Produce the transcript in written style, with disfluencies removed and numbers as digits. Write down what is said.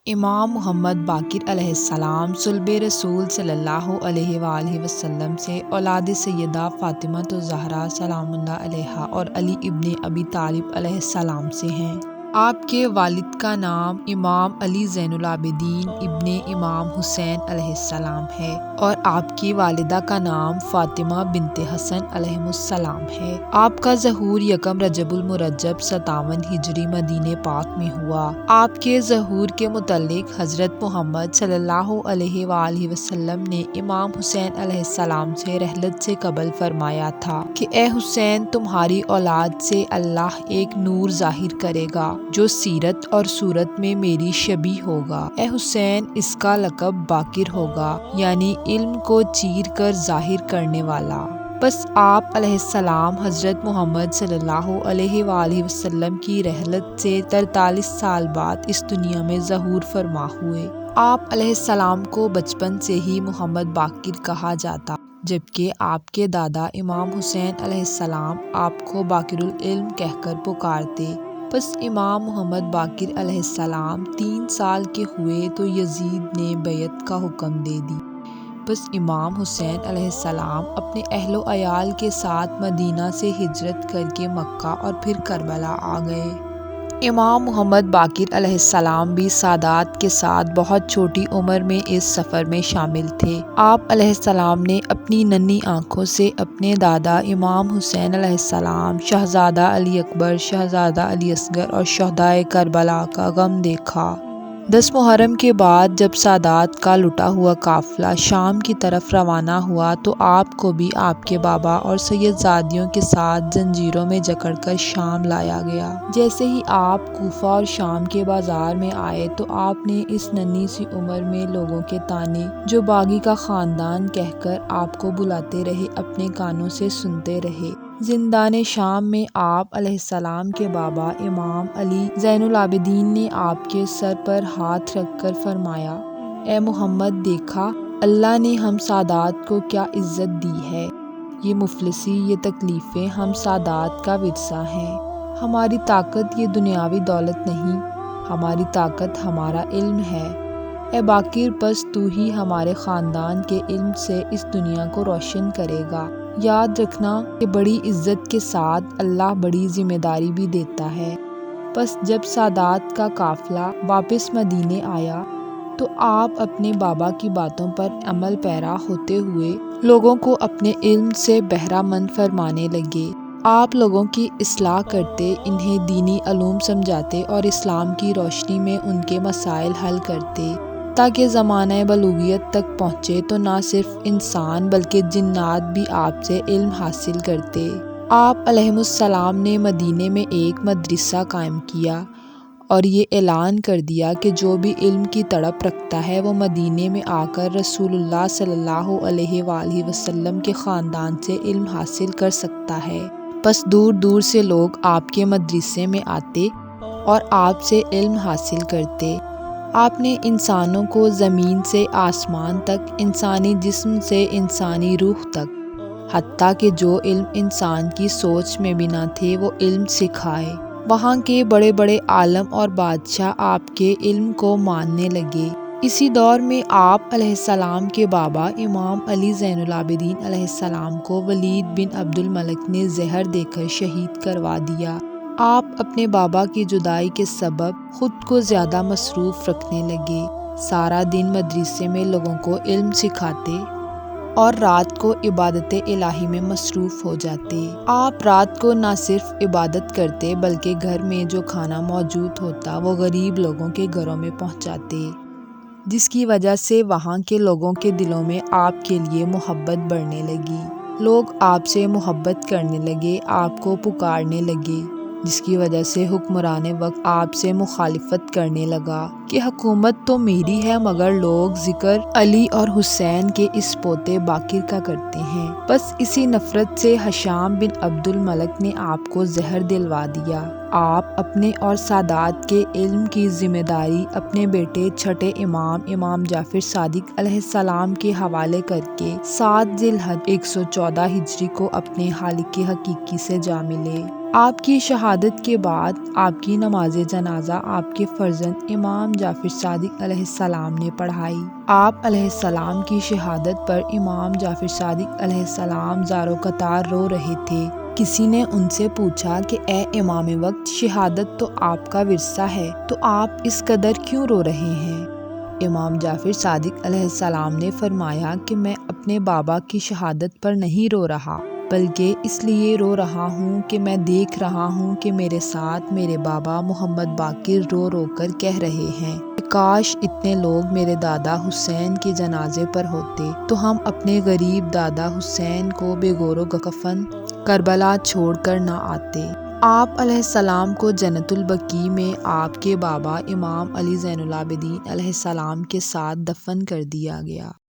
امام محمد باقر علیہ السلام صلب رسول صلی اللہ علیہ وآلہ وسلم سے اولاد سیدہ فاطمہ الزہرا سلام اللہ علیہا اور علی ابن ابی طالب علیہ السلام سے ہیں۔ آپ کے والد کا نام امام علی زین العابدین ابن امام حسین علیہ السلام ہے اور آپ کی والدہ کا نام فاطمہ بنت حسن علیہ السلام ہے۔ آپ کا ظہور یکم رجب المرجب 57 ہجری مدینہ پاک میں ہوا۔ آپ کے ظہور کے متعلق حضرت محمد صلی اللہ علیہ وآلہ وسلم نے امام حسین علیہ السلام سے رحلت سے قبل فرمایا تھا کہ اے حسین، تمہاری اولاد سے اللہ ایک نور ظاہر کرے گا جو سیرت اور صورت میں میری شبیہ ہوگا۔ اے حسین، اس کا لقب باقر ہوگا، یعنی علم کو چیر کر ظاہر کرنے والا۔ بس آپ علیہ السلام حضرت محمد صلی اللہ علیہ وآلہ وسلم کی رحلت سے 43 سال بعد اس دنیا میں ظہور فرما ہوئے۔ آپ علیہ السلام کو بچپن سے ہی محمد باقر کہا جاتا، جبکہ آپ کے دادا امام حسین علیہ السلام آپ کو باقر العلم کہہ کر پکارتے۔ بس امام محمد باقر علیہ السلام 3 سال کے ہوئے تو یزید نے بیعت کا حکم دے دی۔ بس امام حسین علیہ السلام اپنے اہل و عیال کے ساتھ مدینہ سے ہجرت کر کے مکہ اور پھر کربلا آ گئے۔ امام محمد باقر علیہ السلام بھی سادات کے ساتھ بہت چھوٹی عمر میں اس سفر میں شامل تھے۔ آپ علیہ السلام نے اپنی ننھی آنکھوں سے اپنے دادا امام حسین علیہ السلام، شہزادہ علی اکبر، شہزادہ علی اصغر اور شہدائے کربلا کا غم دیکھا۔ 10 محرم کے بعد جب سادات کا لٹا ہوا قافلہ شام کی طرف روانہ ہوا تو آپ کو بھی آپ کے بابا اور سید زادیوں کے ساتھ زنجیروں میں جکڑ کر شام لایا گیا۔ جیسے ہی آپ کوفہ اور شام کے بازار میں آئے تو آپ نے اس ننھی سی عمر میں لوگوں کے طعنے جو باغی کا خاندان کہہ کر آپ کو بلاتے رہے اپنے کانوں سے سنتے رہے۔ زندان شام میں آپ علیہ السلام کے بابا امام علی زین العابدین نے آپ کے سر پر ہاتھ رکھ کر فرمایا، اے محمد، دیکھا اللہ نے ہم سادات کو کیا عزت دی ہے۔ یہ مفلسی، یہ تکلیفیں ہم سادات کا ورثہ ہیں۔ ہماری طاقت یہ دنیاوی دولت نہیں، ہماری طاقت ہمارا علم ہے۔ اے باقر، پس تو ہی ہمارے خاندان کے علم سے اس دنیا کو روشن کرے گا۔ یاد رکھنا کہ بڑی عزت کے ساتھ اللہ بڑی ذمہ داری بھی دیتا ہے۔ پس جب سادات کا قافلہ واپس مدینے آیا تو آپ اپنے بابا کی باتوں پر عمل پیرا ہوتے ہوئے لوگوں کو اپنے علم سے بہرہ مند فرمانے لگے۔ آپ لوگوں کی اصلاح کرتے، انہیں دینی علوم سمجھاتے اور اسلام کی روشنی میں ان کے مسائل حل کرتے تاکہ زمانہ بلوغیت تک پہنچے تو نہ صرف انسان بلکہ جنات بھی آپ سے علم حاصل کرتے۔ آپ علیہ السلام نے مدینے میں ایک مدرسہ قائم کیا اور یہ اعلان کر دیا کہ جو بھی علم کی تڑپ رکھتا ہے وہ مدینے میں آ کر رسول اللہ صلی اللہ علیہ وآلہ وسلم کے خاندان سے علم حاصل کر سکتا ہے۔ بس دور دور سے لوگ آپ کے مدرسے میں آتے اور آپ سے علم حاصل کرتے۔ آپ نے انسانوں کو زمین سے آسمان تک، انسانی جسم سے انسانی روح تک، حتیٰ کہ جو علم انسان کی سوچ میں بھی نہ تھے وہ علم سکھائے۔ وہاں کے بڑے بڑے عالم اور بادشاہ آپ کے علم کو ماننے لگے۔ اسی دور میں آپ علیہ السلام کے بابا امام علی زین العابدین علیہ السلام کو ولید بن عبد الملک نے زہر دے کر شہید کروا دیا۔ آپ اپنے بابا کی جدائی کے سبب خود کو زیادہ مصروف رکھنے لگے۔ سارا دن مدرسے میں لوگوں کو علم سکھاتے اور رات کو عبادت الہی میں مصروف ہو جاتے۔ آپ رات کو نہ صرف عبادت کرتے بلکہ گھر میں جو کھانا موجود ہوتا وہ غریب لوگوں کے گھروں میں پہنچاتے، جس کی وجہ سے وہاں کے لوگوں کے دلوں میں آپ کے لیے محبت بڑھنے لگی۔ لوگ آپ سے محبت کرنے لگے، آپ کو پکارنے لگے، جس کی وجہ سے حکمران وقت آپ سے مخالفت کرنے لگا کہ حکومت تو میری ہے مگر لوگ ذکر علی اور حسین کے اس پوتے باقر کا کرتے ہیں۔ بس اسی نفرت سے ہشام بن عبد الملک نے آپ کو زہر دلوا دیا۔ آپ اپنے اور سادات کے علم کی ذمہ داری اپنے بیٹے چھٹے امام جعفر صادق علیہ السلام کے حوالے کر کے 7 ذی الحجہ 114 ہجری کو اپنے خالق حقیقی سے جا ملے۔ آپ کی شہادت کے بعد آپ کی نماز جنازہ آپ کے فرزند امام جعفر صادق علیہ السلام نے پڑھائی۔ آپ علیہ السلام کی شہادت پر امام جعفر صادق علیہ السلام زارو قطار رو رہے تھے۔ کسی نے ان سے پوچھا کہ اے امام وقت، شہادت تو آپ کا ورثہ ہے، تو آپ اس قدر کیوں رو رہے ہیں؟ امام جعفر صادق علیہ السلام نے فرمایا کہ میں اپنے بابا کی شہادت پر نہیں رو رہا، بلکہ اس لیے رو رہا ہوں کہ میں دیکھ رہا ہوں کہ میرے ساتھ میرے بابا محمد باقر رو رو کر کہہ رہے ہیں کہ کاش اتنے لوگ میرے دادا حسین کے جنازے پر ہوتے تو ہم اپنے غریب دادا حسین کو بے گور و کفن کربلا چھوڑ کر نہ آتے۔ آپ علیہ السلام کو جنت البقیع میں آپ کے بابا امام علی زین العابدین علیہ السلام کے ساتھ دفن کر دیا گیا۔